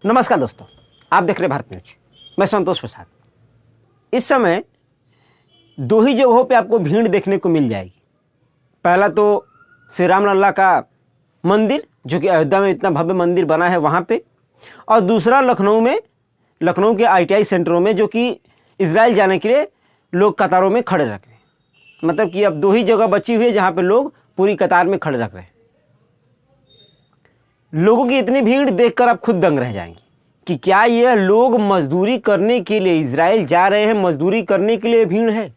नमस्कार दोस्तों, आप देख रहे हैं भारत न्यूज। मैं संतोष प्रसाद। इस समय दो ही जगहों पे आपको भीड़ देखने को मिल जाएगी। पहला तो श्री राम लल्ला का मंदिर, जो कि अयोध्या में इतना भव्य मंदिर बना है वहाँ पे, और दूसरा लखनऊ के ITI सेंटरों में, जो कि इजराइल जाने के लिए लोग कतारों में खड़े रख रहे हैं। मतलब कि अब दो ही जगह बची हुई है जहाँ पे लोग पूरी कतार में खड़े रख रहे हैं। लोगों की इतनी भीड़ देखकर आप खुद दंग रह जाएंगे कि क्या यह लोग मजदूरी करने के लिए इजराइल जा रहे हैं, मजदूरी करने के लिए भीड़ है?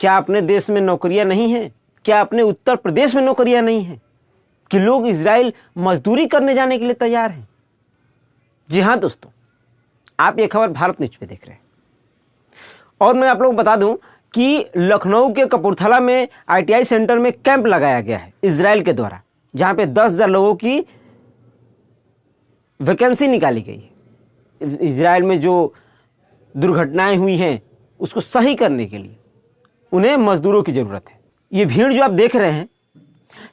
क्या अपने देश में नौकरियां नहीं हैं? क्या अपने उत्तर प्रदेश में नौकरियां नहीं हैं कि लोग इजराइल मजदूरी करने जाने के लिए तैयार हैं? जी हाँ दोस्तों, आप ये खबर भारत न्यूज पे देख रहे हैं। और मैं आप लोगों को बता दूं कि लखनऊ के कपूरथला में ITI सेंटर में कैंप लगाया गया है इजराइल के द्वारा, जहां पे 10,000 लोगों की वैकेंसी निकाली गई है। इजराइल में जो दुर्घटनाएं हुई हैं उसको सही करने के लिए उन्हें मजदूरों की ज़रूरत है। ये भीड़ जो आप देख रहे हैं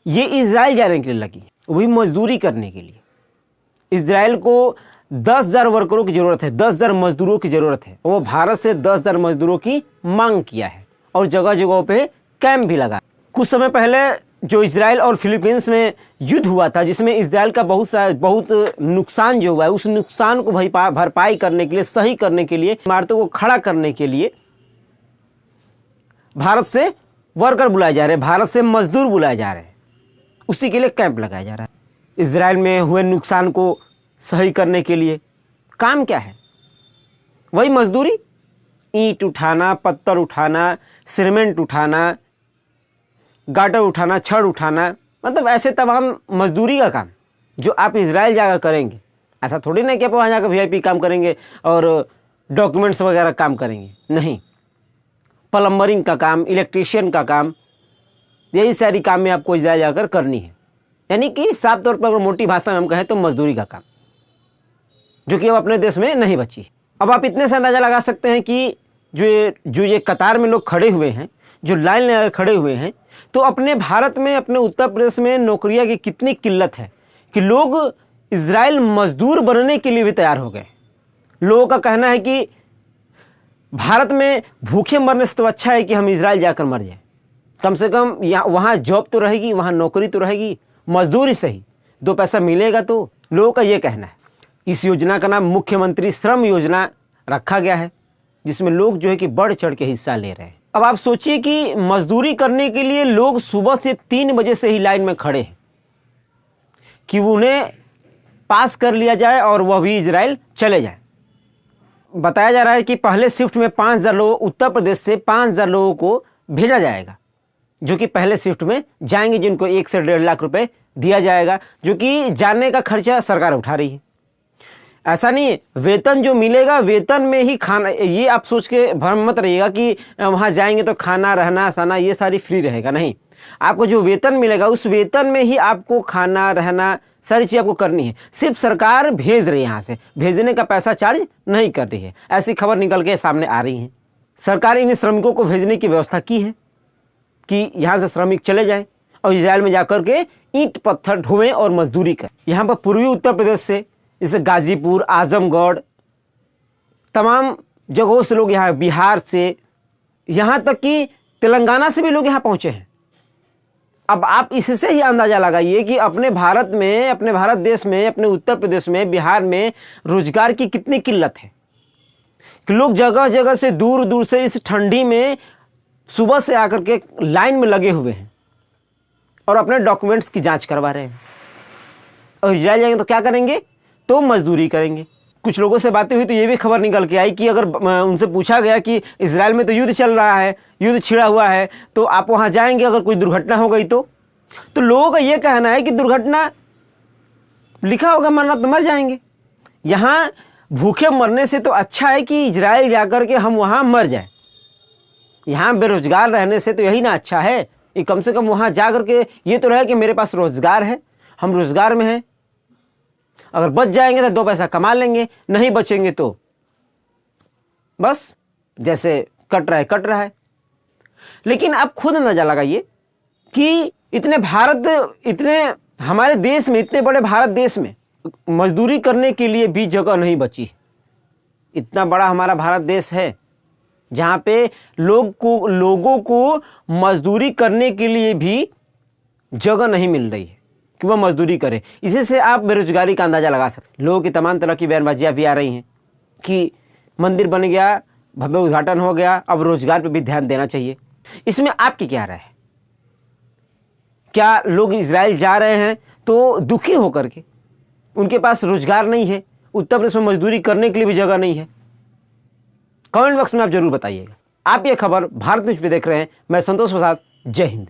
ये इजराइल जाने के लिए लगी है, वही मजदूरी करने के लिए। इजराइल को 10,000 वर्करों की ज़रूरत है, 10,000 मजदूरों की ज़रूरत है। वो भारत से 10,000 मजदूरों की मांग किया है और जगह जगहों पे कैंप भी लगा। कुछ समय पहले जो इजराइल और फिलीपींस में युद्ध हुआ था, जिसमें इजराइल का बहुत नुकसान जो हुआ है, उस नुकसान को भरपाई करने के लिए, सही करने के लिए, इमारतों को खड़ा करने के लिए भारत से वर्कर बुलाए जा रहे हैं, भारत से मजदूर बुलाए जा रहे हैं। उसी के लिए कैंप लगाया जा रहा है। इजराइल में हुए नुकसान को सही करने के लिए काम क्या है? वही मजदूरी, ईंट उठाना, पत्थर उठाना, सीमेंट उठाना, गाटर उठाना, छड़ उठाना, मतलब ऐसे तमाम मजदूरी का काम जो आप इजराइल जाकर करेंगे। ऐसा थोड़ी ना कि आप वहाँ जाकर VIP काम करेंगे और डॉक्यूमेंट्स वगैरह काम करेंगे, नहीं। प्लम्बरिंग का काम, इलेक्ट्रीशियन का काम, यही सारी काम में आपको इजराइल जाकर करनी है। यानी कि साफ तौर पर अगर मोटी भाषा में हम कहें तो मजदूरी का काम, जो कि अब अपने देश में नहीं बची। अब आप इतने से अंदाज़ा लगा सकते हैं कि जो ये कतार में लोग खड़े हुए हैं, जो लाइन लगा खड़े हुए हैं, तो अपने भारत में, अपने उत्तर प्रदेश में नौकरियां की कितनी किल्लत है कि लोग इजराइल मजदूर बनने के लिए भी तैयार हो गए। लोगों का कहना है कि भारत में भूखे मरने से तो अच्छा है कि हम इजराइल जाकर मर जाएं। कम से कम यहाँ वहाँ जॉब तो रहेगी, वहाँ नौकरी तो रहेगी, मजदूरी सही, 2 पैसा मिलेगा। तो लोगों का ये कहना है। इस योजना का नाम मुख्यमंत्री श्रम योजना रखा गया है, जिसमें लोग जो है कि बढ़ चढ़ के हिस्सा ले रहे हैं। अब आप सोचिए कि मजदूरी करने के लिए लोग सुबह से 3 बजे से ही लाइन में खड़े हैं कि उन्हें पास कर लिया जाए और वह भी इजराइल चले जाए। बताया जा रहा है कि पहले शिफ्ट में 5,000 लोग, उत्तर प्रदेश से 5,000 लोगों को भेजा जाएगा, जो कि पहले शिफ्ट में जाएंगे, जिनको 1 से 1.5 लाख रुपए दिया जाएगा, जो कि जाने का खर्चा सरकार उठा रही है। ऐसा नहीं है, वेतन जो मिलेगा वेतन में ही खाना, ये आप सोच के भ्रम मत रहिएगा कि वहाँ जाएंगे तो खाना, रहना, सहना ये सारी फ्री रहेगा। नहीं, आपको जो वेतन मिलेगा उस वेतन में ही आपको खाना, रहना, सारी चीज़ आपको करनी है। सिर्फ सरकार भेज रही है, यहाँ से भेजने का पैसा चार्ज नहीं कर रही है। ऐसी खबर निकल के सामने आ रही है। सरकार इन श्रमिकों को भेजने की व्यवस्था की है कि यहाँ से श्रमिक चले जाएँ और इजराइल में जाकर के ईंट पत्थर ढोएं और मजदूरी करें। यहाँ पर पूर्वी उत्तर प्रदेश से, जैसे गाजीपुर, आजमगढ़, तमाम जगहों से लोग, यहाँ बिहार से, यहाँ तक कि तेलंगाना से भी लोग यहाँ पहुँचे हैं। अब आप इससे ही अंदाज़ा लगाइए कि अपने भारत में, अपने भारत देश में, अपने उत्तर प्रदेश में, बिहार में रोजगार की कितनी किल्लत है कि लोग जगह जगह से, दूर दूर से इस ठंडी में सुबह से आकर के लाइन में लगे हुए हैं और अपने डॉक्यूमेंट्स की जाँच करवा रहे हैं। और इजराइल जाएंगे तो क्या करेंगे? तो मजदूरी करेंगे। कुछ लोगों से बातें हुई तो ये भी खबर निकल के आई कि अगर उनसे पूछा गया कि इजराइल में तो युद्ध चल रहा है, युद्ध छिड़ा हुआ है, तो आप वहाँ जाएंगे अगर कोई दुर्घटना हो गई तो लोगों का ये कहना है कि दुर्घटना लिखा होगा मरना तो मर जाएंगे। यहाँ भूखे मरने से तो अच्छा है कि इजराइल जाकर के हम वहाँ मर जाए। यहाँ बेरोजगार रहने से तो यही ना अच्छा है कि कम से कम वहाँ जा करके ये तो रहे कि मेरे पास रोजगार है, हम रोजगार में हैं। अगर बच जाएंगे तो 2 पैसा कमा लेंगे, नहीं बचेंगे तो बस जैसे कट रहा है। लेकिन आप खुद अंदाजा लगाइए कि इतने हमारे देश में, इतने बड़े भारत देश में मजदूरी करने के लिए भी जगह नहीं बची। इतना बड़ा हमारा भारत देश है जहाँ पे लोगों को मजदूरी करने के लिए भी जगह नहीं मिल रही है कि वह मजदूरी करे। इसी से आप बेरोजगारी का अंदाज़ा लगा सकते। लोगों की तमाम तरह की बयानबाजियाँ भी आ रही हैं कि मंदिर बन गया, भव्य उद्घाटन हो गया, अब रोजगार पे भी ध्यान देना चाहिए। इसमें आपकी क्या राय है? क्या लोग इजराइल जा रहे हैं तो दुखी होकर के? उनके पास रोजगार नहीं है, उत्तर प्रदेश में मजदूरी करने के लिए भी जगह नहीं है? कमेंट बॉक्स में आप जरूर बताइएगा। आप ये खबर भारत न्यूज पे देख रहे हैं। मैं संतोष प्रसाद। जय हिंद।